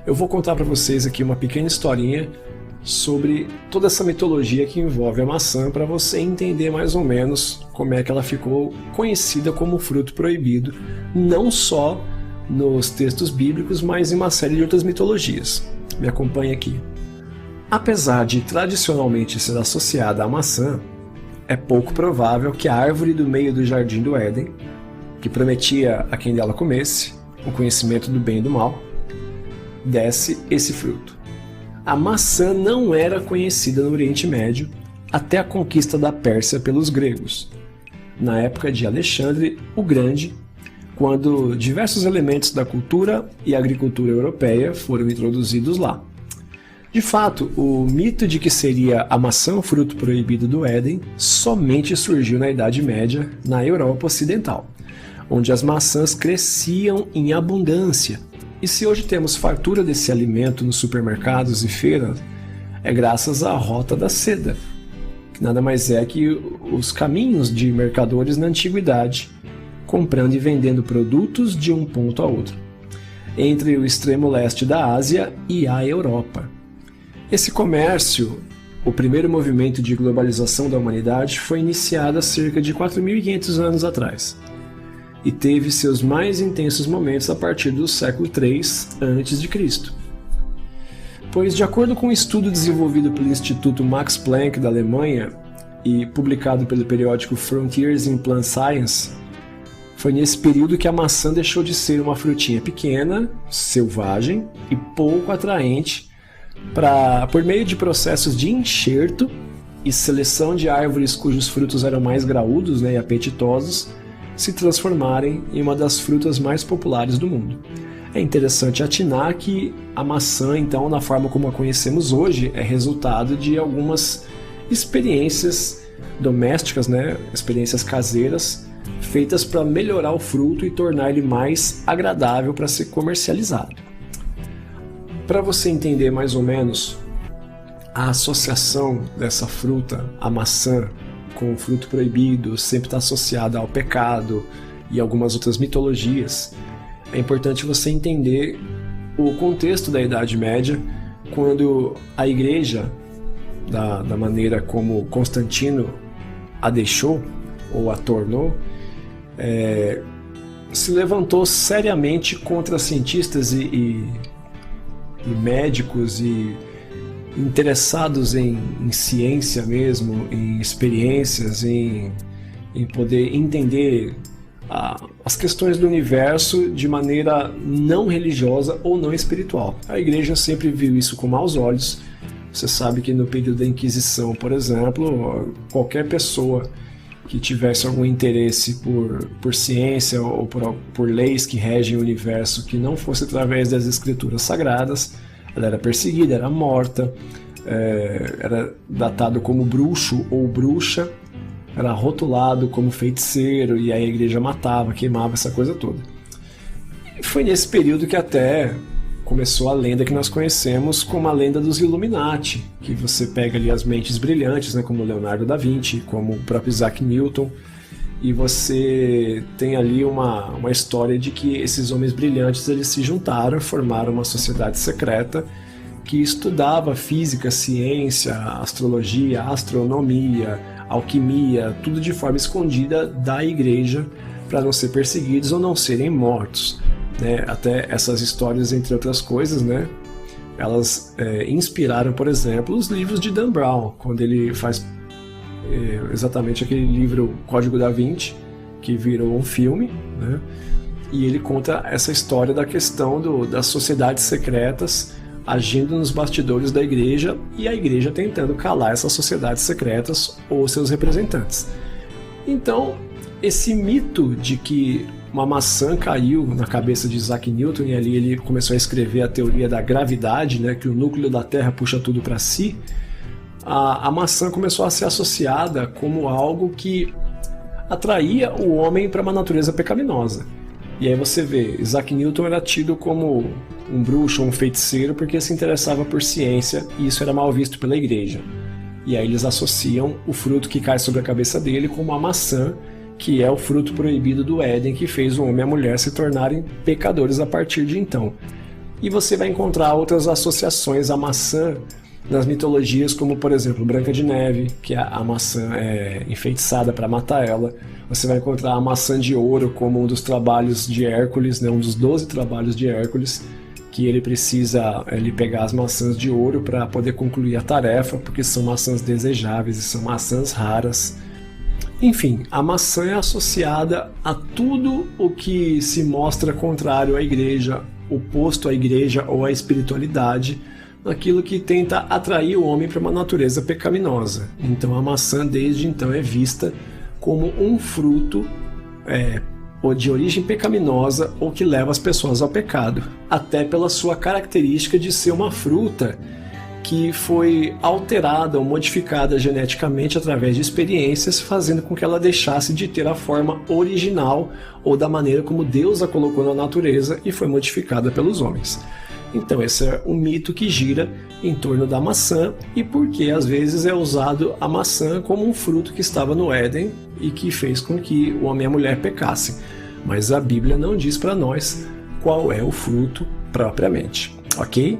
Eu vou contar para vocês aqui uma pequena historinha sobre toda essa mitologia que envolve a maçã, para você entender mais ou menos como é que ela ficou conhecida como fruto proibido, não só nos textos bíblicos, mas em uma série de outras mitologias. Me acompanhe aqui. Apesar de tradicionalmente ser associada à maçã, é pouco provável que a árvore do meio do jardim do Éden, que prometia a quem dela comesse o conhecimento do bem e do mal, desse esse fruto. A maçã não era conhecida no Oriente Médio até a conquista da Pérsia pelos gregos, na época de Alexandre o Grande, quando diversos elementos da cultura e agricultura europeia foram introduzidos lá. De fato, o mito de que seria a maçã o fruto proibido do Éden somente surgiu na Idade Média, na Europa Ocidental, onde as maçãs cresciam em abundância. E se hoje temos fartura desse alimento nos supermercados e feiras, é graças à Rota da Seda, que nada mais é que os caminhos de mercadores na antiguidade, comprando e vendendo produtos de um ponto a outro, entre o extremo leste da Ásia e a Europa. Esse comércio, o primeiro movimento de globalização da humanidade, foi iniciado há cerca de 4.500 anos atrás, e teve seus mais intensos momentos a partir do século III a.C. Pois, de acordo com um estudo desenvolvido pelo Instituto Max Planck da Alemanha e publicado pelo periódico Frontiers in Plant Science, foi nesse período que a maçã deixou de ser uma frutinha pequena, selvagem e pouco atraente por meio de processos de enxerto e seleção de árvores cujos frutos eram mais graúdos, e apetitosos, se transformarem em uma das frutas mais populares do mundo. É interessante atinar que a maçã, então, na forma como a conhecemos hoje, é resultado de algumas experiências domésticas, experiências caseiras, feitas para melhorar o fruto e tornar ele mais agradável para ser comercializado. Para você entender mais ou menos a associação dessa fruta, a maçã, com o fruto proibido, sempre está associada ao pecado e algumas outras mitologias, é importante você entender o contexto da Idade Média, quando a igreja, da maneira como Constantino a deixou, ou a tornou, se levantou seriamente contra cientistas e médicos e interessados em ciência mesmo, em experiências, em poder entender as questões do universo de maneira não religiosa ou não espiritual. A igreja sempre viu isso com maus olhos. Você sabe que no período da Inquisição, por exemplo, qualquer pessoa que tivesse algum interesse por ciência ou por leis que regem o universo que não fosse através das escrituras sagradas, ela era perseguida, era morta, era datado como bruxo ou bruxa, era rotulado como feiticeiro, e aí a igreja matava, queimava, essa coisa toda. E foi nesse período que até começou a lenda que nós conhecemos como a lenda dos Illuminati, que você pega ali as mentes brilhantes, como Leonardo da Vinci, como o próprio Isaac Newton, e você tem ali uma história de que esses homens brilhantes eles se juntaram, formaram uma sociedade secreta que estudava física, ciência, astrologia, astronomia, alquimia, tudo de forma escondida da igreja para não ser perseguidos ou não serem mortos. Até essas histórias, entre outras coisas, elas inspiraram, por exemplo, os livros de Dan Brown, quando ele faz exatamente aquele livro Código da Vinci, que virou um filme, e ele conta essa história da questão das sociedades secretas agindo nos bastidores da igreja e a igreja tentando calar essas sociedades secretas ou seus representantes. Então, esse mito de que uma maçã caiu na cabeça de Isaac Newton e ali ele começou a escrever a teoria da gravidade, que o núcleo da Terra puxa tudo para si, a maçã começou a ser associada como algo que atraía o homem para uma natureza pecaminosa. E aí você vê, Isaac Newton era tido como um bruxo ou um feiticeiro porque se interessava por ciência e isso era mal visto pela igreja. E aí eles associam o fruto que cai sobre a cabeça dele como a maçã, que é o fruto proibido do Éden, que fez o homem e a mulher se tornarem pecadores a partir de então. E você vai encontrar outras associações à maçã nas mitologias, como por exemplo Branca de Neve, que a maçã é enfeitiçada para matar ela. Você vai encontrar a maçã de ouro como um dos trabalhos de Hércules, né, um dos 12 trabalhos de Hércules, que ele precisa pegar as maçãs de ouro para poder concluir a tarefa, porque são maçãs desejáveis e são maçãs raras. Enfim, a maçã é associada a tudo o que se mostra contrário à igreja, oposto à igreja ou à espiritualidade, aquilo que tenta atrair o homem para uma natureza pecaminosa. Então a maçã desde então é vista como um fruto ou de origem pecaminosa ou que leva as pessoas ao pecado, até pela sua característica de ser uma fruta que foi alterada ou modificada geneticamente através de experiências, fazendo com que ela deixasse de ter a forma original ou da maneira como Deus a colocou na natureza e foi modificada pelos homens. Então esse é um mito que gira em torno da maçã e porque às vezes é usado a maçã como um fruto que estava no Éden e que fez com que o homem e a mulher pecassem. Mas a Bíblia não diz para nós qual é o fruto propriamente, ok?